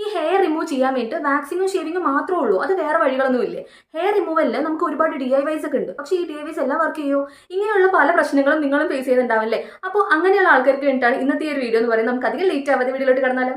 ഈ hair remove ചെയ്യാൻ വേണ്ടിയിട്ട് വാക്സിനും ഷേവിങ്ങും മാത്രമേ ഉള്ളൂ, അത് വേറെ വഴികളൊന്നുമില്ലേ? ഹെയർ റിമൂവലിൽ നമുക്ക് ഒരുപാട് DIYs ഒക്കെ ഉണ്ട്, പക്ഷേ ഈ DIYs എല്ലാം വർക്ക് ചെയ്യുമോ? ഇങ്ങനെയുള്ള പല പ്രശ്നങ്ങളും നിങ്ങളും ഫേസ് ചെയ്യുന്നുണ്ടാവില്ലേ? അപ്പോൾ അങ്ങനെയുള്ള ആൾക്കാർക്ക് വേണ്ടിയിട്ടാണ് ഇന്നത്തെ ഒരു വീഡിയോ എന്ന് പറയുന്നത്. നമുക്ക് അധികം ലേറ്റ് ആവാതെ വീഡിയോയിലോട്ട് കടന്നാലോ?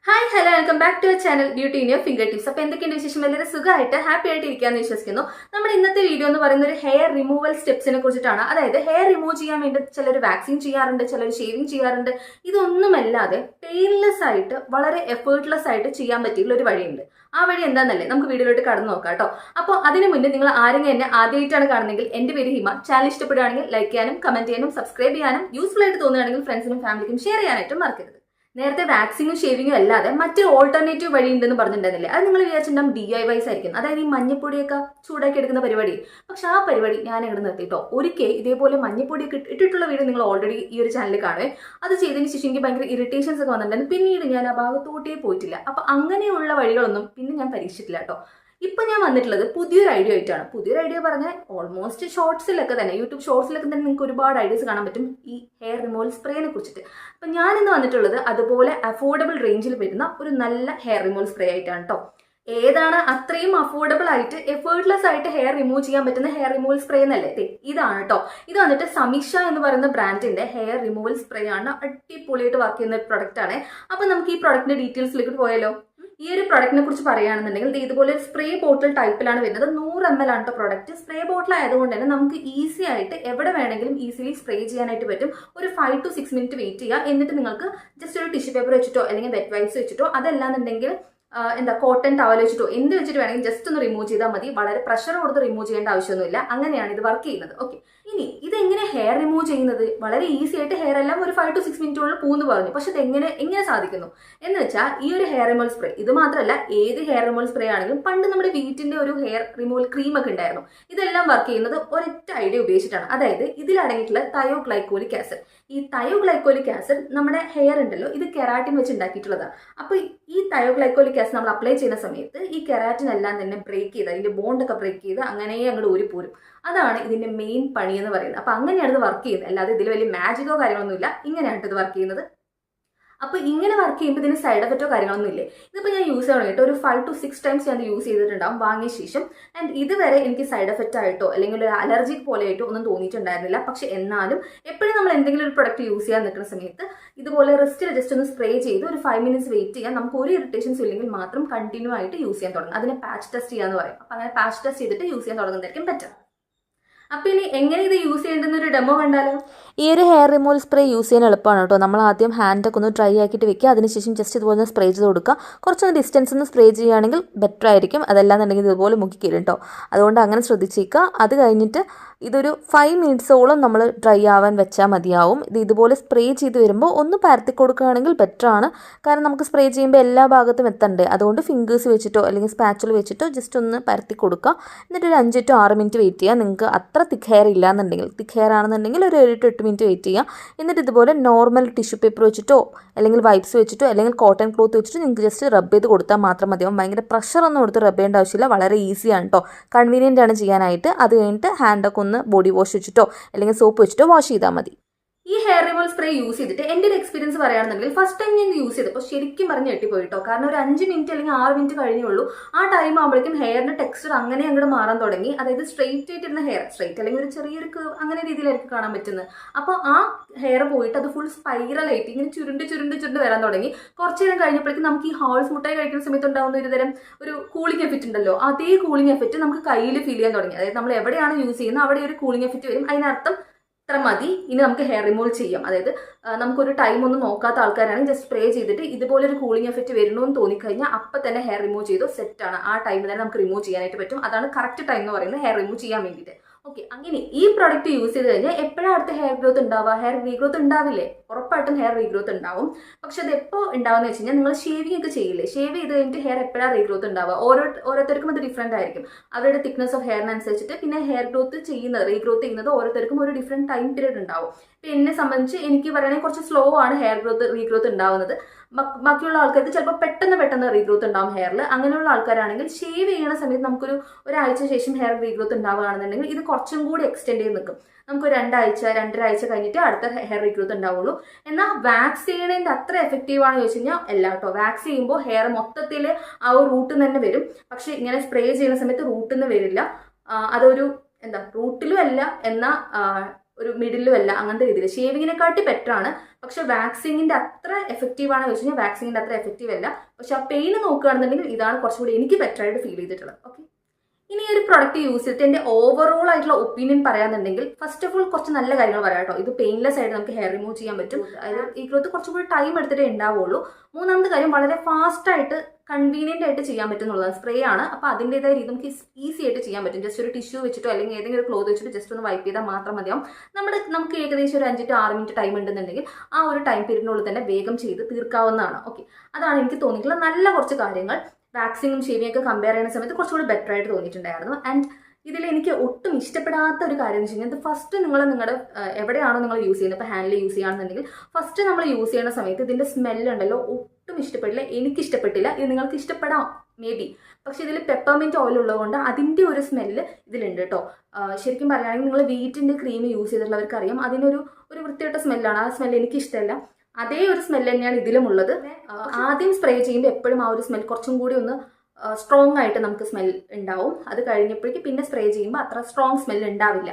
Hi hello, welcome back to our channel beauty in your finger tips. അപ്പോൾ എന്തൊക്കെയുണ്ട് വിശേഷം? വളരെ സുഖമായിട്ട് ഹാപ്പി ആയിട്ട് ഇരിക്കാമെന്ന് വിശ്വസിക്കുന്നു. നമ്മുടെ ഇന്നത്തെ വീഡിയോ എന്ന് പറയുന്ന ഒരു ഹെയർ റിമൂവൽ സ്റ്റെപ്സിനെ കുറിച്ചിട്ടാണ്. അതായത് ഹെയർ റിമൂവ് ചെയ്യാൻ വേണ്ടി ചിലർ വാക്സിൻ ചെയ്യാറുണ്ട്, ചിലർ ഷേവിങ് ചെയ്യാറുണ്ട്. ഇതൊന്നുമല്ലാതെ പെയിൻലെസ് ആയിട്ട് വളരെ എഫേർട്ട്ലെസ് ആയിട്ട് ചെയ്യാൻ പറ്റിയുള്ള ഒരു വഴിയുണ്ട്. ആ വഴി എന്താണെന്നല്ലേ നമുക്ക് വീഡിയോയിലോട്ട് കടന്നു നോക്കാം കേട്ടോ. അപ്പോൾ അതിന് മുന്നേ നിങ്ങൾ ആരെങ്കിലും എന്നെ ആദ്യമായിട്ടാണ് കാണുന്നതെങ്കിൽ എൻ്റെ പേര് ഹിമ. ചാനൽ ഇഷ്ടപ്പെടുകയാണെങ്കിൽ ലൈക്ക് ചെയ്യാനും കമന്റ് ചെയ്യാനും സബ്സ്ക്രൈബ് ചെയ്യാനും യൂസ്ഫുൾ ആയിട്ട് തോന്നുകയാണെങ്കിൽ ഫ്രണ്ട്സിനും ഫാമിലിക്കും ഷെയർ ചെയ്യാനായിട്ടും മറക്കരുത്. നേരത്തെ വാക്സിനും ഷേവിങ്ങും അല്ലാതെ മറ്റൊരു ഓൾട്ടർനേറ്റീവ് വഴി ഉണ്ടെന്ന് പറഞ്ഞിട്ടുണ്ടായിരുന്നില്ലേ? അത് നിങ്ങൾ വിചാരിച്ചിട്ടുണ്ടാകും DIYs ആയിരിക്കും, അതായത് ഈ മഞ്ഞപ്പൊടിയൊക്കെ ചൂടാക്കി എടുക്കുന്ന പരിപാടി. പക്ഷെ ആ പരിപാടി ഞാൻ ഇവിടെ നിർത്തിയിട്ടോ. ഒരിക്കൽ ഇതേപോലെ മഞ്ഞപ്പൊടിയൊക്കെ ഇട്ടിട്ടുള്ള വീഡിയോ നിങ്ങൾ ഓൾറെഡി ഈ ഒരു ചാനലിൽ കാണുവേ. അത് ചെയ്തതിന് ശേഷം എനിക്ക് ഭയങ്കര ഇറിറ്റേഷൻസ് ഒക്കെ വന്നിട്ടുണ്ടായിരുന്നു. പിന്നീട് ഞാൻ ആ ഭാഗത്തോട്ടേ പോയിട്ടില്ല. അപ്പൊ അങ്ങനെയുള്ള വഴികളൊന്നും പിന്നെ ഞാൻ പരീക്ഷിച്ചിട്ടില്ല കേട്ടോ. ഇപ്പൊ ഞാൻ വന്നിട്ടുള്ളത് പുതിയൊരു ഐഡിയ ആയിട്ടാണ്. പുതിയൊരു ഐഡിയ പറഞ്ഞാൽ ഓൾമോസ്റ്റ് ഷോർട്സിലൊക്കെ തന്നെ, യൂട്യൂബ് ഷോർട്സിലൊക്കെ തന്നെ നിങ്ങൾക്ക് ഒരുപാട് ഐഡിയസ് കാണാൻ പറ്റും ഈ ഹെയർ റിമൂവൽ സ്പ്രേനെ കുറിച്ചിട്ട്. അപ്പൊ ഞാൻ ഇന്ന് വന്നിട്ടുള്ളത് അതുപോലെ അഫോർഡബിൾ റേഞ്ചിൽ വരുന്ന ഒരു നല്ല ഹെയർ റിമൂവൽ സ്പ്രേ ആയിട്ടാണ് കേട്ടോ. ഏതാണ് അത്രയും അഫോർഡബിൾ ആയിട്ട് എഫേർട്ട്ലെസ് ആയിട്ട് ഹെയർ റിമൂവ് ചെയ്യാൻ പറ്റുന്ന ഹെയർ റിമൂവൽ സ്പ്രേ എന്നല്ലേ? ഇതാണ് കേട്ടോ. ഇത് വന്നിട്ട് സമീഷ എന്ന് പറയുന്ന ബ്രാൻഡിന്റെ ഹെയർ റിമൂവൽ സ്പ്രേ ആണ്. അടിപൊളിയായിട്ട് വർക്ക് ചെയ്യുന്ന ഒരു പ്രൊഡക്റ്റ് ആണ്. അപ്പൊ നമുക്ക് ഈ പ്രൊഡക്റ്റിന്റെ ഡീറ്റെയിൽസിലേക്ക് പോയാലോ? ഈ ഒരു പ്രൊഡക്റ്റിനെ കുറിച്ച് പറയുകയാണെന്നുണ്ടെങ്കിൽ ഇതുപോലെ സ്പ്രേ ബോട്ടിൽ ടൈപ്പിലാണ് വരുന്നത്. 100 ml ആണ് പ്രൊഡക്റ്റ്. സ്പ്രേ ബോട്ടിൽ ആയതുകൊണ്ട് തന്നെ നമുക്ക് ഈസി ആയിട്ട് എവിടെ വേണമെങ്കിലും ഈസിലി സ്പ്രേ ചെയ്യാനായിട്ട് പറ്റും. ഒരു 5 to 6 മിനിറ്റ് വെയിറ്റ് ചെയ്യുക. എന്നിട്ട് നിങ്ങൾക്ക് ജസ്റ്റ് ഒരു ടിഷ്യൂ പേപ്പർ വെച്ചിട്ടോ അല്ലെങ്കിൽ വെറ്റ് വൈപ്സ് വെച്ചിട്ടോ അതല്ലാന്നുണ്ടെങ്കിൽ കോട്ടൺ ടവൽ വെച്ചിട്ടോ എന്ത് വെച്ചിട്ട് വേണമെങ്കിൽ ജസ്റ്റ് ഒന്ന് റിമൂവ് ചെയ്താൽ മതി. വളരെ പ്രഷർ കൊടുത്ത് റിമൂവ് ചെയ്യേണ്ട ആവശ്യമൊന്നുമില്ല. അങ്ങനെയാണ് ഇത് വർക്ക് ചെയ്യുന്നത്. ഓക്കെ, ഇനി ഇതെങ്ങനെ ഹെയർ റിമൂവ് ചെയ്യുന്നത്? വളരെ ഈസി ആയിട്ട് ഹെയർ എല്ലാം ഒരു 5 to 6 മിനിറ്റുള്ളിൽ പൂന്ന് പറഞ്ഞു. പക്ഷെ എങ്ങനെ സാധിക്കുന്നു എന്ന് വെച്ചാൽ ഈ ഒരു ഹെയർ റിമൂവൽ സ്പ്രേ, ഇത് മാത്രമല്ല ഏത് ഹെയർ റിമൂവൽ സ്പ്രേ ആണെങ്കിലും പണ്ട് നമ്മുടെ വീട്ടിന്റെ ഒരു ഹെയർ റിമൂവൽ ക്രീം ഒക്കെ ഉണ്ടായിരുന്നു. ഇതെല്ലാം വർക്ക് ചെയ്യുന്നത് ഒരൊറ്റ ഐഡിയ ഉപയോഗിച്ചിട്ടാണ്. അതായത് ഇതിലടങ്ങിയിട്ടുള്ള തയോഗ്ലൈക്കോലിക് ആസിഡ്. ഈ തയോഗ്ലൈക്കോലിക് ആസിഡ് നമ്മുടെ ഹെയർ ഉണ്ടല്ലോ, ഇത് കെരാറ്റിൻ വെച്ച് ഉണ്ടാക്കിയിട്ടുള്ളതാണ്. അപ്പൊ ഈ തയോഗ്ലൈക്കോലിക് ആസിഡ് നമ്മൾ അപ്ലൈ ചെയ്യുന്ന സമയത്ത് ഈ കെരാറ്റിൻ എല്ലാം തന്നെ ബ്രേക്ക് ചെയ്ത് അതിന്റെ ബോണ്ടൊക്കെ ബ്രേക്ക് ചെയ്ത് അങ്ങനെ അങ്ങോട്ട് ഊരിപ്പോരും. അതാണ് ഇതിന്റെ മെയിൻ പണി എന്ന് പറയുന്നത്. അപ്പൊ അങ്ങനെയാണ് ഇത് വർക്ക് ചെയ്യുന്നത്. അല്ലാതെ ഇതിൽ വലിയ മാജിക്കോ കാര്യങ്ങളൊന്നുമില്ല. ഇങ്ങനെയാണ് ഇത് വർക്ക് ചെയ്യുന്നത്. അപ്പൊ ഇങ്ങനെ വർക്ക് ചെയ്യുമ്പോൾ ഇതിന് സൈഡ് എഫക്റ്റോ കാര്യങ്ങളൊന്നും ഇല്ലേ? ഇതിപ്പോൾ ഞാൻ യൂസ് ചെയ്യണം കേട്ടോ. ഒരു 5 to 6 times ഞാൻ യൂസ് ചെയ്തിട്ടുണ്ടാവും വാങ്ങിയ ശേഷം. ആൻഡ് ഇതുവരെ എനിക്ക് സൈഡ് എഫക്റ്റ് ആയിട്ടോ അല്ലെങ്കിൽ ഒരു അലർജിക് പോലെ ആയിട്ടോ ഒന്നും തോന്നിയിട്ടുണ്ടായിരുന്നില്ല. പക്ഷെ എന്നാലും എപ്പോഴും നമ്മൾ എന്തെങ്കിലും ഒരു പ്രൊഡക്റ്റ് യൂസ് ചെയ്യാൻ നിൽക്കുന്ന സമയത്ത് ഇതുപോലെ റിസ്റ്റിൽ ജസ്റ്റ് ഒന്ന് സ്പ്രേ ചെയ്ത് ഒരു 5 minutes വെയിറ്റ് ചെയ്യാൻ, നമുക്ക് ഒരു ഇറിറ്റേഷൻസ് ഇല്ലെങ്കിൽ മാത്രം കണ്ടിന്യൂ ആയിട്ട് യൂസ് ചെയ്യാൻ തുടങ്ങും. അതിനെ പാച്ച് ടെസ്റ്റ് ചെയ്യാന്ന് പറയും. അപ്പൊ അങ്ങനെ പാച്ച് ടെസ്റ്റ് ചെയ്തിട്ട് യൂസ് ചെയ്യാൻ തുടങ്ങുന്നതായിരിക്കും ബെറ്റർ. അപ്പൊ ഇനി എങ്ങനെ ഇത് യൂസ് ചെയ്യേണ്ടുന്ന ഒരു ഡെമോ കണ്ടാലോ? ഈ ഒരു ഹെയർ റിമൂവൽ സ്പ്രേ യൂസ് ചെയ്യാൻ എളുപ്പമാണ് കേട്ടോ. നമ്മൾ ആദ്യം ഹാൻഡൊക്കെ ഒന്ന് ഡ്രൈ ആക്കിയിട്ട് വെക്കുക. അതിനുശേഷം ജസ്റ്റ് ഇതുപോലെ ഒന്ന് സ്പ്രേ ചെയ്ത് കൊടുക്കുക. കുറച്ചൊന്ന് ഡിസ്റ്റൻസ് ഒന്ന് സ്പ്രേ ചെയ്യുകയാണെങ്കിൽ ബെറ്റർ ആയിരിക്കും. അതല്ലാന്നുണ്ടെങ്കിൽ ഇതുപോലെ മുക്കിക്കരും കേട്ടോ. അതുകൊണ്ട് അങ്ങനെ ശ്രദ്ധിച്ചേക്കുക. അത് കഴിഞ്ഞിട്ട് ഇതൊരു 5 minutesോളം നമ്മൾ ഡ്രൈ ആവാൻ വെച്ചാൽ മതിയാവും. ഇതുപോലെ സ്പ്രേ ചെയ്ത് വരുമ്പോൾ ഒന്ന് പരത്തി കൊടുക്കുകയാണെങ്കിൽ ബെറ്റർ ആണ്. കാരണം നമുക്ക് സ്പ്രേ ചെയ്യുമ്പോൾ എല്ലാ ഭാഗത്തും എത്തണ്ടേ. അതുകൊണ്ട് ഫിംഗേഴ്സ് വെച്ചിട്ടോ അല്ലെങ്കിൽ സ്പാച്ചുല വെച്ചിട്ടോ ജസ്റ്റ് ഒന്ന് പരത്തി കൊടുക്കുക. എന്നിട്ട് ഒരു 5 to 6 മിനിറ്റ് വെയിറ്റ് ചെയ്യുക. നിങ്ങൾക്ക് അത്ര തിക്ക് ഹെയർ ഇല്ലാന്നുണ്ടെങ്കിൽ, തിക്ക് ഹെയർ ആണെന്നുണ്ടെങ്കിൽ ഒരു 7 to 8 മിനിറ്റ് വെയിറ്റ് ചെയ്യുക. എന്നിട്ട് ഇതുപോലെ നോർമൽ ടിഷ്യൂ പേപ്പർ വെച്ചിട്ടോ അല്ലെങ്കിൽ വൈപ്സ് വെച്ചിട്ടോ അല്ലെങ്കിൽ കോട്ടൺ ക്ലോത്ത് വെച്ചിട്ടോ നിങ്ങൾക്ക് ജസ്റ്റ് റബ്ബ് ചെയ്ത് കൊടുത്താൽ മാത്രം മതിയാവും. ഭയങ്കര പ്രഷറൊന്നും കൊടുത്ത് റബ്ബ് ചെയ്യേണ്ട ആവശ്യമില്ല. വളരെ ഈസിയാണ് കേട്ടോ. കൺവീനിയൻ്റ് ആണ് ചെയ്യാനായിട്ട്. അത് കഴിഞ്ഞിട്ട് ഹാൻഡൊക്കെ ഒന്ന് ബോഡി വാഷ് വെച്ചിട്ടോ അല്ലെങ്കിൽ സോപ്പ് വെച്ചിട്ടോ വാഷ് ചെയ്താൽ മതി. ഈ ഹെയർ റിമൂവൽ സ്പ്രേ യൂസ് ചെയ്തിട്ട് എൻ്റെ ഒരു എക്സ്പീരിയൻസ് പറയുകയാണെന്നുണ്ടെങ്കിൽ ഫസ്റ്റ് ടൈം ഞാൻ യൂസ് ചെയ്തപ്പോൾ ശരിക്കും പറഞ്ഞ് ഞെട്ടിപ്പോയിട്ടോ. കാരണം ഒരു 5 മിനിറ്റ് അല്ലെങ്കിൽ 6 മിനിറ്റ് കഴിഞ്ഞുള്ളൂ. ആ ടൈം ആകുമ്പോഴേക്കും ഹെയറിന്റെ ടെക്സ്ചർ അങ്ങനെ അങ്ങോട്ട് മാറാൻ തുടങ്ങി. അതായത് സ്ട്രെയിറ്റ് ആയിട്ടിരുന്ന ഹെയർ, സ്ട്രെയിറ്റ് അല്ലെങ്കിൽ ഒരു ചെറിയൊരു അങ്ങനെ രീതിയിലായിരിക്കും കാണാൻ പറ്റുന്നത്. അപ്പോൾ ആ ഹെയർ പോയിട്ട് അത് ഫുൾ സ്പൈറൽ ആയിട്ട് ഇങ്ങനെ ചുരുണ്ട് വരാൻ തുടങ്ങി. കുറച്ച് നേരം കഴിഞ്ഞപ്പോഴേക്കും നമുക്ക് ഈ ഹോൾസ് മുട്ടായി കഴിക്കുന്ന സമയത്ത് ഉണ്ടാകുന്ന ഒരു തരം ഒരു കൂളിംഗ് എഫക്റ്റ് ഉണ്ടല്ലോ, അതേ കൂളിംഗ് എഫക്റ്റ് നമുക്ക് കയ്യിൽ ഫീൽ ചെയ്യാൻ തുടങ്ങി. അതായത് നമ്മൾ എവിടെയാണ് യൂസ് ചെയ്യുന്നത് അവിടെ ഒരു കൂളിംഗ് എഫക്റ്റ് വരും. അതിനർത്ഥം ഇത്ര മതി, ഇനി നമുക്ക് ഹെയർ റിമൂവ് ചെയ്യാം. അതായത് നമുക്കൊരു ടൈം ഒന്നും നോക്കാത്ത ആൾക്കാരാണെങ്കിൽ ജസ്റ്റ് സ്പ്രേ ചെയ്തിട്ട് ഇതുപോലെ ഒരു കൂളിംഗ് എഫക്റ്റ് വരണമെന്ന് തോന്നിക്കഴിഞ്ഞാൽ അപ്പം തന്നെ ഹെയർ റിമൂവ് ചെയ്തു സെറ്റാണ്. ആ ടൈമിൽ തന്നെ നമുക്ക് റിമൂവ് ചെയ്യാനായിട്ട് പറ്റും. അതാണ് കറക്റ്റ് ടൈം എന്ന് പറയുന്നത് ഹെയർ റിമൂവ് ചെയ്യാൻ വേണ്ടിയിട്ട്. ഓക്കെ, അങ്ങനെ ഈ പ്രോഡക്റ്റ് യൂസ് ചെയ്ത് കഴിഞ്ഞാൽ എപ്പോഴാണ് അടുത്ത ഹെയർ ഗ്രോത്ത് ഉണ്ടാവുക? ഹെയർ റീഗ്രോത്ത് ഉണ്ടാവില്ലേ? ഉറപ്പായിട്ടും ഹെയർ റീഗ്രോത്ത് ഉണ്ടാവും. പക്ഷെ അത് എപ്പോൾ ഉണ്ടാവുമെന്ന് വെച്ച് കഴിഞ്ഞാൽ നിങ്ങൾ ഷേവിംഗ് ഒക്കെ ചെയ്യില്ലേ? ഷേവ് ചെയ്ത് കഴിഞ്ഞിട്ട് ഹെയർ എപ്പോഴാണ് റീഗ്രോത്ത് ഉണ്ടാവുക? ഓരോരുത്തർക്കും അത് ഡിഫറെൻ്റ് ആയിരിക്കും. അവരുടെ തിക്നെസ് ഓഫ് ഹെയറിനനുസരിച്ചിട്ട് പിന്നെ ഹെയർ ഗ്രോത്ത് ചെയ്യുന്നത്, റീഗ്രോത്ത് ചെയ്യുന്നത് ഓരോരുത്തർക്കും ഒരു ഡിഫറെൻറ്റ് ടൈം പീരീഡ് ഉണ്ടാവും. ഇപ്പം എന്നെ സംബന്ധിച്ച് എനിക്ക് പറയുകയാണെങ്കിൽ കുറച്ച് സ്ലോ ആണ് ഹെയർ ഗ്രോത്ത് റീഗ്രോത്ത് ഉണ്ടാവുന്നത്. ബാക്കിയുള്ള ആൾക്കാർക്ക് ചിലപ്പോൾ പെട്ടെന്ന് റീഗ്രോത്ത് ഉണ്ടാവും ഹെയറിൽ. അങ്ങനെയുള്ള ആൾക്കാരാണെങ്കിൽ ഷേവ് ചെയ്യുന്ന സമയത്ത് നമുക്കൊരു ഒരാഴ്ച ശേഷം ഹെയർ റീഗ്രോത്ത് ഉണ്ടാവുകയാണെന്നുണ്ടെങ്കിൽ ഇത് കുറച്ചും കൂടി എക്സ്റ്റെൻഡ് ചെയ്ത് നിൽക്കും. നമുക്ക് 2 ആഴ്ച കഴിഞ്ഞിട്ട് അടുത്ത ഹെയർ റീഗ്രോത്ത് ഉണ്ടാവുള്ളൂ. എന്നാൽ വാക്സ് ചെയ്യണതിൻ്റെ അത്ര എഫക്റ്റീവ് ആണെന്ന് ചോദിച്ചു കഴിഞ്ഞാൽ അല്ല കേട്ടോ. വാക്സ് ചെയ്യുമ്പോൾ ഹെയർ മൊത്തത്തിൽ ആ ഒരു റൂട്ടിൽ നിന്ന് തന്നെ വരും. പക്ഷെ ഇങ്ങനെ സ്പ്രേ ചെയ്യുന്ന സമയത്ത് റൂട്ടിൽ നിന്ന് വരില്ല. അതൊരു റൂട്ടിലും അല്ല എന്നാൽ ഒരു മിഡിലും അല്ല, അങ്ങനത്തെ രീതിയിൽ ഷേവിങ്ങിനെക്കാട്ടി ബെറ്റർ ആണ്. പക്ഷെ വാക്സിങ്ങിന്റെ അത്ര എഫക്റ്റീവ് ആണെന്ന് വെച്ച് കഴിഞ്ഞാൽ വാക്സിങ്ങിന്റെ അത്ര എഫക്റ്റീവ് അല്ല. പക്ഷെ ആ പെയിൻ നോക്കുകയാണെന്നുണ്ടെങ്കിൽ ഇതാണ് കുറച്ചുകൂടി എനിക്ക് ബെറ്റർ ആയിട്ട് ഫീൽ ചെയ്തിട്ടുള്ളത്. ഓക്കെ, ഇനി ഒരു പ്രൊഡക്റ്റ് യൂസ് ചെയ്തിട്ട് എൻ്റെ ഓവറോൾ ആയിട്ടുള്ള ഒപ്പീനിയൻ പറയാന്നുണ്ടെങ്കിൽ ഫസ്റ്റ് ഓഫ് ഓൾ കുറച്ച് നല്ല കാര്യങ്ങൾ പറയാം കേട്ടോ. ഇത് പെയിൻലെസ് ആയിട്ട് നമുക്ക് ഹെയർ റിമൂവ് ചെയ്യാൻ പറ്റും. അതായത് ഈ ഗ്രോത്ത് കുറച്ചും കൂടി ടൈം എടുത്തിട്ടേ ഉണ്ടാവുള്ളൂ. മൂന്നാമത്തെ കാര്യം വളരെ ഫാസ്റ്റ് ആയിട്ട് കൺവീനിയന്റ് ആയിട്ട് ചെയ്യാൻ പറ്റും എന്നുള്ളതാണ്. സ്പ്രേ ആണ്, അപ്പോൾ അതിൻ്റെതായ രീതി നമുക്ക് ഈസി ആയിട്ട് ചെയ്യാൻ പറ്റും. ജസ്റ്റ് ഒരു ടിഷ്യൂ വെച്ചിട്ടോ അല്ലെങ്കിൽ ഏതെങ്കിലും ഒരു ക്ലോത്ത് വെച്ചിട്ട് ജസ്റ്റ് ഒന്ന് വൈപ്പ് ചെയ്താൽ മാത്രം മതിയാവും. നമുക്ക് ഏകദേശം ഒരു 5 to 6 മിനിറ്റ് ടൈം ഉണ്ടെന്നുണ്ടെങ്കിൽ ആ ഒരു ടൈം പീരീഡിനുള്ളിൽ തന്നെ വേഗം ചെയ്ത് തീർക്കാവുന്നതാണ്. ഓക്കെ, അതാണ് എനിക്ക് തോന്നിയിട്ടുള്ള നല്ല കുറച്ച് കാര്യങ്ങൾ. വാക്സിങ്ങും ഷേവിങ്ങും ഒക്കെ കമ്പയർ ചെയ്യുന്ന സമയത്ത് കുറച്ചുകൂടി ബെറ്റർ ആയിട്ട് തോന്നിയിട്ടുണ്ടായിരുന്നു. ആൻഡ് ഇതിൽ എനിക്ക് ഒട്ടും ഇഷ്ടപ്പെടാത്ത ഒരു കാര്യം എന്ന് വെച്ച് കഴിഞ്ഞാൽ ഫസ്റ്റ് നിങ്ങളുടെ എവിടെയാണോ നിങ്ങൾ യൂസ് ചെയ്യുന്നത്, ഇപ്പോൾ ഹാൻഡിൽ യൂസ് ചെയ്യുകയാണെന്നുണ്ടെങ്കിൽ ഫസ്റ്റ് നമ്മൾ യൂസ് ചെയ്യുന്ന സമയത്ത് ഇതിൻ്റെ സ്മെല്ലുണ്ടല്ലോ ഒട്ടും ഇഷ്ടപ്പെട്ടില്ല. എനിക്ക് ഇഷ്ടപ്പെട്ടില്ല. ഇത് നിങ്ങൾക്ക് ഇഷ്ടപ്പെടാം മേ ബി. പക്ഷെ ഇതിൽ പെപ്പർമെൻറ്റ് ഓയിൽ ഉള്ളതുകൊണ്ട് അതിൻ്റെ ഒരു സ്മെല്ല് ഇതിലുണ്ട് കേട്ടോ. ശരിക്കും പറയുകയാണെങ്കിൽ നിങ്ങൾ വീറ്റിൻ്റെ ക്രീം യൂസ് ചെയ്തിട്ടുള്ളവർക്ക് അറിയാം, അതിനൊരു വൃത്തികെട്ട സ്മെല്ലാണ്. ആ സ്മെല്ല് എനിക്ക് ഇഷ്ടമല്ല. അതേ ഒരു സ്മെല്ല് തന്നെയാണ് ഇതിലുമുള്ളത്. ആദ്യം സ്പ്രേ ചെയ്യുമ്പോൾ എപ്പോഴും ആ ഒരു സ്മെൽ കുറച്ചും കൂടി ഒന്ന് സ്ട്രോങ് ആയിട്ട് നമുക്ക് സ്മെൽ ഉണ്ടാവും. അത് കഴിഞ്ഞപ്പോഴേക്കും പിന്നെ സ്പ്രേ ചെയ്യുമ്പോൾ അത്ര സ്ട്രോങ് സ്മെൽ ഉണ്ടാവില്ല.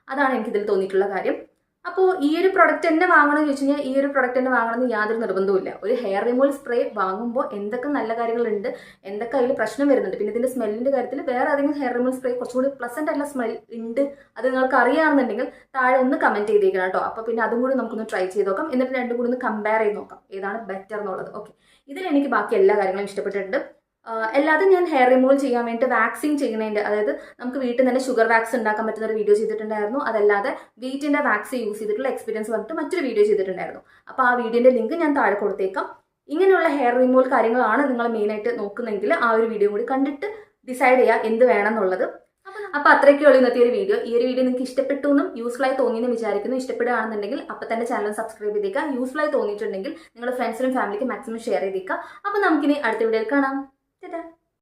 അതാണ് എനിക്കിതിൽ തോന്നിയിട്ടുള്ള കാര്യം. അപ്പോൾ ഈ ഒരു പ്രൊഡക്റ്റ് തന്നെ വാങ്ങണമെന്ന് ചോദിച്ചു കഴിഞ്ഞാൽ ഈ ഒരു പ്രൊഡക്റ്റ് തന്നെ വാങ്ങണമെന്ന് യാതൊരു നിർബന്ധവുമില്ല. ഒരു ഹെയർ റിമൂവൽ സ്പ്രേ വാങ്ങുമ്പോൾ എന്തൊക്കെ നല്ല കാര്യങ്ങളുണ്ട്, എന്തൊക്കെ അതിൽ പ്രശ്നം വരുന്നുണ്ട്, പിന്നെ ഇതിൻ്റെ സ്മെല്ലിൻ്റെ കാര്യത്തിൽ വേറെ ഏതെങ്കിലും ഹെയർ റിമൂവൽ സ്പ്രേ കുറച്ചുകൂടി പ്ലസൻ്റ് ആയിട്ടുള്ള സ്മെൽ ഉണ്ട്, അത് നിങ്ങൾക്ക് അറിയാമെന്നുണ്ടെങ്കിൽ താഴെ ഒന്ന് കമൻറ്റ് ചെയ്തേക്കണം കേട്ടോ. അപ്പോൾ പിന്നെ അതും കൂടി നമുക്കൊന്ന് ട്രൈ ചെയ്ത് നോക്കാം. എന്നിട്ട് രണ്ടും കൂടി ഒന്ന് കമ്പയർ ചെയ്ത് നോക്കാം ഏതാണ് ബെറ്റർ എന്നുള്ളത്. ഓക്കെ, ഇതിൽ എനിക്ക് ബാക്കി എല്ലാ കാര്യങ്ങളും ഇഷ്ടപ്പെട്ടിട്ടുണ്ട്. എല്ലാതും ഞാൻ ഹെയർ റിമൂവൽ ചെയ്യാൻ വേണ്ടി വാക്സിങ് ചെയ്യുന്നതിൻ്റെ, അതായത് നമുക്ക് വീട്ടിൽ തന്നെ ഷുഗർ വാക്സ് ഉണ്ടാക്കാൻ പറ്റുന്ന ഒരു വീഡിയോ ചെയ്തിട്ടുണ്ടായിരുന്നു. അതല്ലാതെ വീറ്റിൻ്റെ വാക്സ് യൂസ് ചെയ്തിട്ടുള്ള എക്സ്പീരിയൻസ് വന്നിട്ട് മറ്റൊരു വീഡിയോ ചെയ്തിട്ടുണ്ടായിരുന്നു. അപ്പോൾ ആ വീഡിയോൻ്റെ ലിങ്ക് ഞാൻ താഴെ കൊടുത്തേക്കാം. ഇങ്ങനെയുള്ള ഹെയർ റിമൂവൽ കാര്യങ്ങളാണ് നിങ്ങൾ മെയിനായിട്ട് നോക്കുന്നതെങ്കിൽ ആ ഒരു വീഡിയോ കൂടി കണ്ടിട്ട് ഡിസൈഡ് ചെയ്യുക എന്ത് വേണം എന്നുള്ളത്. അപ്പോൾ അത്രയ്ക്കുള്ള ഇന്നത്തെ ഒരു വീഡിയോ. ഈ ഒരു വീഡിയോ നിങ്ങൾക്ക് ഇഷ്ടപ്പെട്ടു എന്നും യൂസ്ഫുൾ ആയി തോന്നിയെന്ന് വിചാരിക്കുന്നു. ഇഷ്ടപ്പെടുകയാണെന്നുണ്ടെങ്കിൽ അപ്പോൾ തന്നെ ചാനൽ സബ്സ്ക്രൈബ് ചെയ്തേക്കുക. യൂസ്ഫുൾ ആയി തോന്നിയിട്ടുണ്ടെങ്കിൽ നിങ്ങളുടെ ഫ്രണ്ട്സിനും ഫാമിലിക്കും മാക്സിമം ഷെയർ ചെയ്തേക്കുക. അപ്പോൾ നമുക്കിനി അടുത്ത വീഡിയോയിൽ കാണാം. Ta-da!